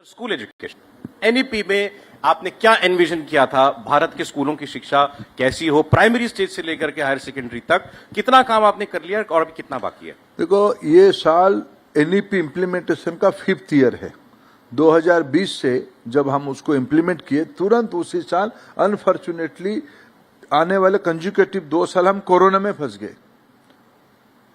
School education NEP में आपने क्या एनविजन किया था? भारत के स्कूलों की शिक्षा कैसी हो, प्राइमरी स्टेज से लेकर के हायर सेकेंडरी तक कितना काम आपने कर लिया और अभी कितना बाकी है? देखो, ये साल एनईपी इम्प्लीमेंटेशन का 5th ईयर है। 2020 से जब हम उसको इम्प्लीमेंट किए, तुरंत उसी साल अनफॉर्चुनेटली आने वाले कंजिक्यूटिव 2 साल हम कोरोना में फंस गए।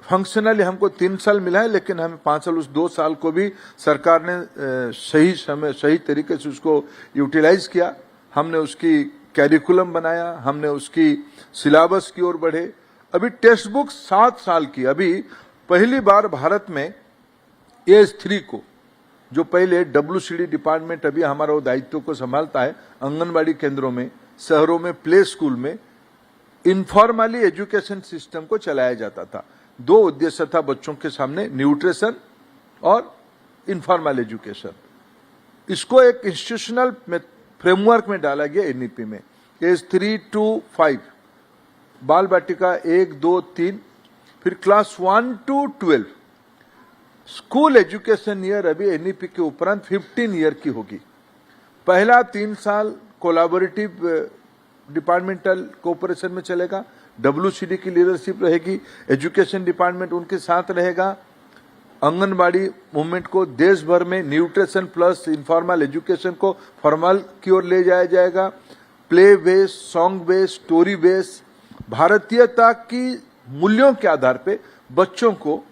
फंक्शनली हमको 3 साल मिला है, लेकिन हमें 5 साल, उस 2 साल को भी सरकार ने सही समय सही तरीके से उसको यूटिलाइज किया। हमने उसकी कैरिकुलम बनाया, हमने उसकी सिलेबस की ओर बढ़े। अभी टेक्स्ट बुक 7 साल की, अभी पहली बार भारत में एज 3 को, जो पहले WCD डिपार्टमेंट अभी हमारा वो दायित्व को संभालता है, आंगनबाड़ी केंद्रों में, शहरों में, प्ले स्कूल में इनफॉर्मली एजुकेशन सिस्टम को चलाया जाता था। 2 उद्देश्य था बच्चों के सामने, न्यूट्रिशन और इनफॉर्मल एजुकेशन। इसको एक इंस्टीट्यूशनल फ्रेमवर्क में डाला गया एनईपी में। एज 3 to 5 बाल बाटिका 1, 2, 3, फिर class 1 to 12 school education year अभी एनईपी के उपरांत 15 ईयर की होगी। पहला 3 साल कोलैबोरेटिव डिपार्टमेंटल कोऑपरेशन में चलेगा, WCD की लीडरशिप रहेगी, एजुकेशन डिपार्टमेंट उनके साथ रहेगा। आंगनबाड़ी मूवमेंट को देश भर में न्यूट्रिशन प्लस इनफॉर्मल एजुकेशन को फॉर्मल की ओर ले जाया जाएगा। Play base, song base, story base, भारतीयता की मूल्यों के आधार पे बच्चों को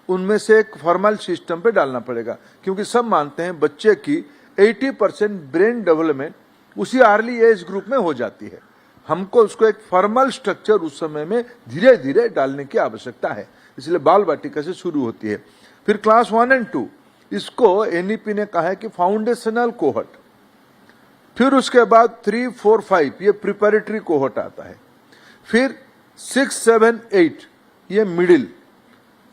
उनमें से एक फॉर्मल सिस्टम पे डालना पड़ेगा, क्योंकि सब मानते हैं बच्चे की 80% ब्रेन डेवलपमेंट उसी अर्ली एज ग्रुप में हो जाती है। हमको उसको एक फॉर्मल स्ट्रक्चर उस समय में धीरे धीरे डालने की आवश्यकता है, इसलिए बाल बाटिका से शुरू होती है। फिर क्लास 1 and 2 इसको एनईपी ने कहा है कि फाउंडेशनल कोहर्ट, फिर उसके बाद 3, 4, 5 ये प्रिपरेटरी कोहर्ट आता है, फिर 6, 7, 8 ये मिडिल,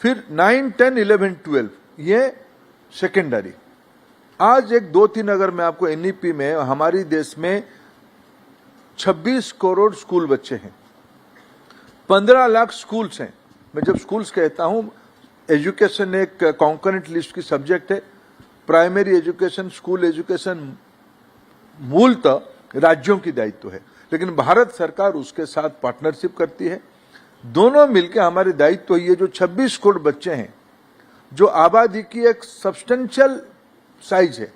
फिर 9, 10, 11, 12 ये सेकेंडरी। आज एक 2-3 अगर मैं आपको एनईपी में हमारी देश में 26 करोड़ स्कूल बच्चे हैं, 15 लाख स्कूल्स हैं। मैं जब स्कूल्स कहता हूं, एजुकेशन एक कॉन्करेंट लिस्ट की सब्जेक्ट है। प्राइमरी एजुकेशन, स्कूल एजुकेशन मूलतः राज्यों की दायित्व है, लेकिन भारत सरकार उसके साथ पार्टनरशिप करती है। दोनों मिलकर हमारे दायित्व, ये जो 26 करोड़ बच्चे हैं, जो आबादी की एक सब्सटेंशियल साइज है,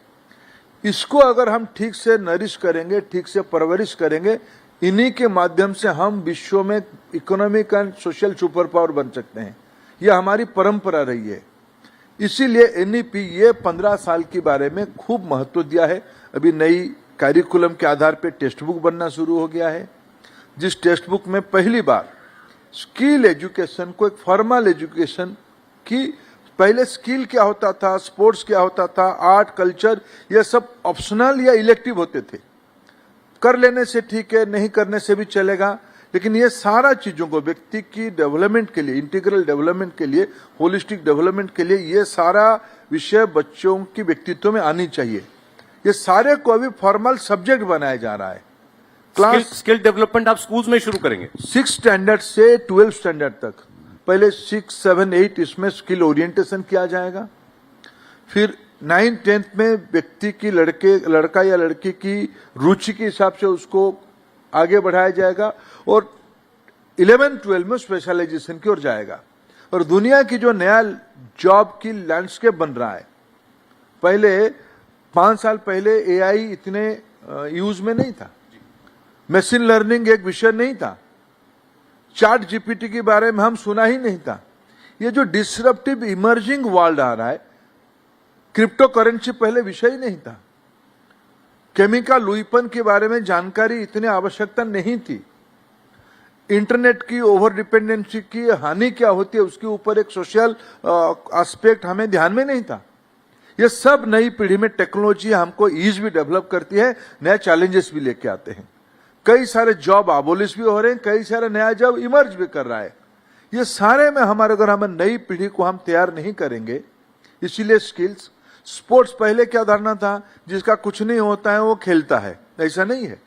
इसको अगर हम ठीक से नरिश करेंगे, ठीक से परवरिश करेंगे, इन्हीं के माध्यम से हम विश्व में economic and social super power बन सकते हैं। यह हमारी परंपरा रही है। इसीलिए एनईपी ये 15 साल के बारे में खूब महत्व दिया है। अभी नई कैरिकुलम के आधार पर टेक्स्ट बुक बनना शुरू हो गया है, जिस टेक्स्ट बुक में पहली बार स्किल एजुकेशन को एक फॉर्मल एजुकेशन की, पहले स्किल क्या होता था, स्पोर्ट्स क्या होता था, आर्ट, कल्चर, ये सब ऑप्शनल या इलेक्टिव होते थे। कर लेने से ठीक है, नहीं करने से भी चलेगा, लेकिन ये सारा चीजों को व्यक्ति की डेवलपमेंट के लिए, इंटीग्रल डेवलपमेंट के लिए, होलिस्टिक डेवलपमेंट के लिए, ये सारा विषय बच्चों की व्यक्तित्व में आनी चाहिए। ये सारे को अभी फॉर्मल सब्जेक्ट बनाया जा रहा है। स्किल डेवलपमेंट आप स्कूल्स में शुरू करेंगे 6 स्टैंडर्ड से 12 स्टैंडर्ड तक। पहले 6, 7, 8 इसमें स्किल ओरिएंटेशन किया जाएगा। फिर 9, 10 में व्यक्ति की लड़का या लड़की की रुचि के हिसाब से उसको आगे बढ़ाया जाएगा, और 11, 12 में स्पेशलाइजेशन की ओर जाएगा। और दुनिया की जो नया जॉब की लैंडस्केप बन रहा है, पहले 5 साल पहले AI इतने यूज में नहीं था, मशीन लर्निंग एक विषय नहीं था, चैट GPT के बारे में हम सुना ही नहीं था। ये जो डिसरप्टिव इमर्जिंग वर्ल्ड आ रहा है, क्रिप्टो करेंसी पहले विषय ही नहीं था, केमिकल वेपन के बारे में जानकारी इतनी आवश्यकता नहीं थी, इंटरनेट की ओवर डिपेंडेंसी की हानि क्या होती है उसके ऊपर एक सोशल एस्पेक्ट हमें ध्यान में नहीं था। ये सब नई पीढ़ी में टेक्नोलॉजी हमको ईज भी डेवलप करती है, नया चैलेंजेस भी लेके आते हैं। कई सारे जॉब अबोलिश भी हो रहे हैं, कई सारे नया जॉब इमर्ज भी कर रहा है। ये सारे में हमारे, अगर हम नई पीढ़ी को हम तैयार नहीं करेंगे, इसीलिए स्किल्स, स्पोर्ट्स पहले क्या धारणा था, जिसका कुछ नहीं होता है वो खेलता है, ऐसा नहीं है।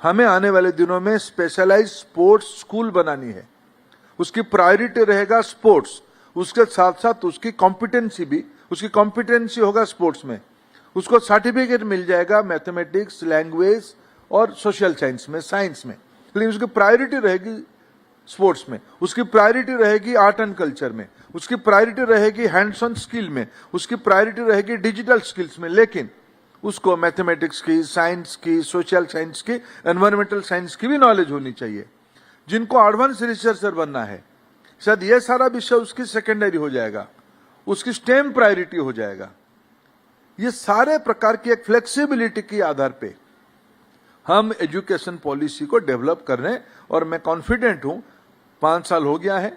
हमें आने वाले दिनों में स्पेशलाइज स्पोर्ट्स स्कूल बनानी है, उसकी प्रायोरिटी रहेगा स्पोर्ट्स, उसके साथ साथ उसकी कॉम्पिटेंसी भी, उसकी कॉम्पिटेंसी होगा स्पोर्ट्स में, उसको सर्टिफिकेट मिल जाएगा मैथमेटिक्स, लैंग्वेज और सोशल साइंस में, साइंस में, लेकिन उसकी प्रायोरिटी रहेगी स्पोर्ट्स में, उसकी प्रायोरिटी रहेगी आर्ट एंड कल्चर में, उसकी प्रायोरिटी रहेगी हैंड्स ऑन स्किल में, उसकी प्रायोरिटी रहेगी डिजिटल स्किल्स में, लेकिन उसको मैथमेटिक्स की, साइंस की, सोशल साइंस की, एनवायरमेंटल साइंस की भी नॉलेज होनी चाहिए। जिनको एडवांस रिसर्चर बनना है, शायद यह सारा विषय उसकी सेकेंडरी हो जाएगा, उसकी स्टेम प्रायोरिटी हो जाएगा। ये सारे प्रकार की एक फ्लेक्सिबिलिटी के आधार पे हम एजुकेशन पॉलिसी को डेवलप कर रहे हैं, और मैं कॉन्फिडेंट हूं 5 साल हो गया है,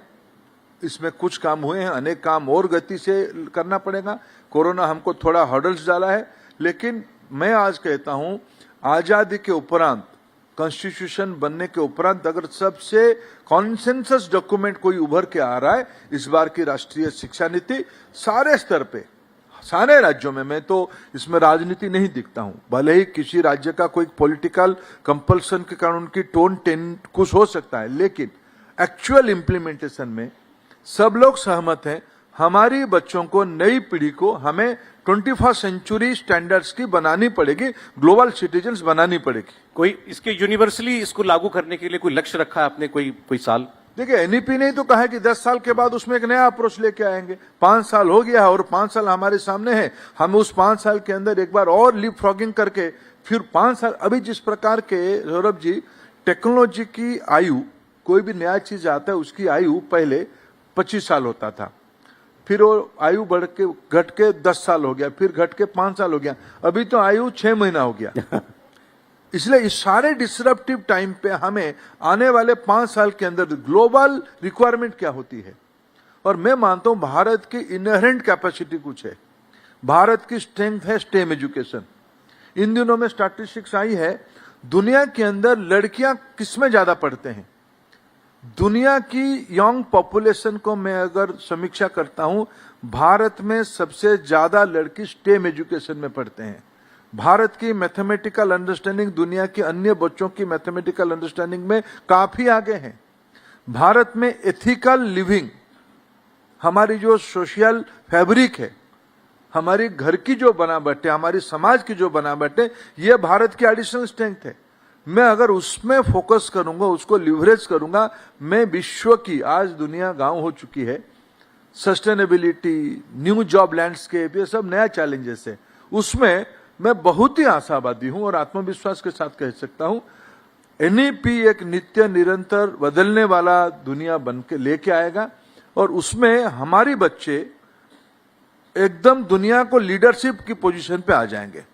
इसमें कुछ काम हुए हैं, अनेक काम और गति से करना पड़ेगा। कोरोना हमको थोड़ा हर्डल्स डाला है, लेकिन मैं आज कहता हूं आजादी के उपरांत, कॉन्स्टिट्यूशन बनने के उपरांत अगर सबसे कॉन्सेंसस डॉक्यूमेंट कोई उभर के आ रहा है, इस बार की राष्ट्रीय शिक्षा नीति सारे स्तर पे, सारे राज्यों में, मैं तो इसमें राजनीति नहीं दिखता हूं, भले ही किसी राज्य का कोई पॉलिटिकल कंपल्सन के कारण उनकी टोन कुछ हो सकता है, लेकिन एक्चुअल इंप्लीमेंटेशन में सब लोग सहमत हैं। हमारी बच्चों को, नई पीढ़ी को हमें 21st सेंचुरी स्टैंडर्ड्स की बनानी पड़ेगी, ग्लोबल सिटीजन्स बनानी पड़ेगी। कोई इसके यूनिवर्सली इसको लागू करने के लिए कोई लक्ष्य रखा है आपने, कोई साल? देखिए, एनईपी ने तो कहा है कि 10 साल के बाद उसमें एक नया अप्रोच लेके आएंगे। 5 साल हो गया है और 5 साल हमारे सामने है, हम उस 5 साल के अंदर एक बार और लीप फ्रॉगिंग करके फिर 5 साल, अभी जिस प्रकार के सौरभ जी टेक्नोलॉजी की आयु, कोई भी नया चीज आता है उसकी आयु पहले 25 साल होता था, फिर वो आयु बढ़ के घट के 10 साल हो गया, फिर घट के 5 साल हो गया, अभी तो आयु 6 महीना हो गया। इसलिए इस सारे डिसरप्टिव टाइम पे हमें आने वाले 5 साल के अंदर ग्लोबल रिक्वायरमेंट क्या होती है, और मैं मानता हूं भारत की इनहेरेंट कैपेसिटी कुछ है, भारत की स्ट्रेंथ है स्टेम एजुकेशन। इन दिनों में स्टैटिस्टिक्स आई है, दुनिया के अंदर लड़कियां किसमें ज्यादा पढ़ते हैं। दुनिया की यंग पॉपुलेशन को मैं अगर समीक्षा करता हूं, भारत में सबसे ज्यादा लड़की स्टेम एजुकेशन में पढ़ते हैं। भारत की मैथमेटिकल अंडरस्टैंडिंग दुनिया के अन्य बच्चों की मैथमेटिकल अंडरस्टैंडिंग में काफी आगे है। भारत में एथिकल लिविंग, हमारी जो सोशल फैब्रिक है, हमारी घर की जो बनावट है, हमारी समाज की जो बनावट है, ये भारत की एडिशनल स्ट्रेंथ है। मैं अगर उसमें फोकस करूंगा, उसको लिवरेज करूंगा, मैं विश्व की, आज दुनिया गांव हो चुकी है, सस्टेनेबिलिटी, न्यू जॉब लैंडस्केप, ये सब नया चैलेंजेस है, उसमें मैं बहुत ही आशावादी हूं और आत्मविश्वास के साथ कह सकता हूं एनईपी एक नित्य निरंतर बदलने वाला दुनिया बन के लेके आएगा, और उसमें हमारी बच्चे एकदम दुनिया को लीडरशिप की पोजीशन पे आ जाएंगे।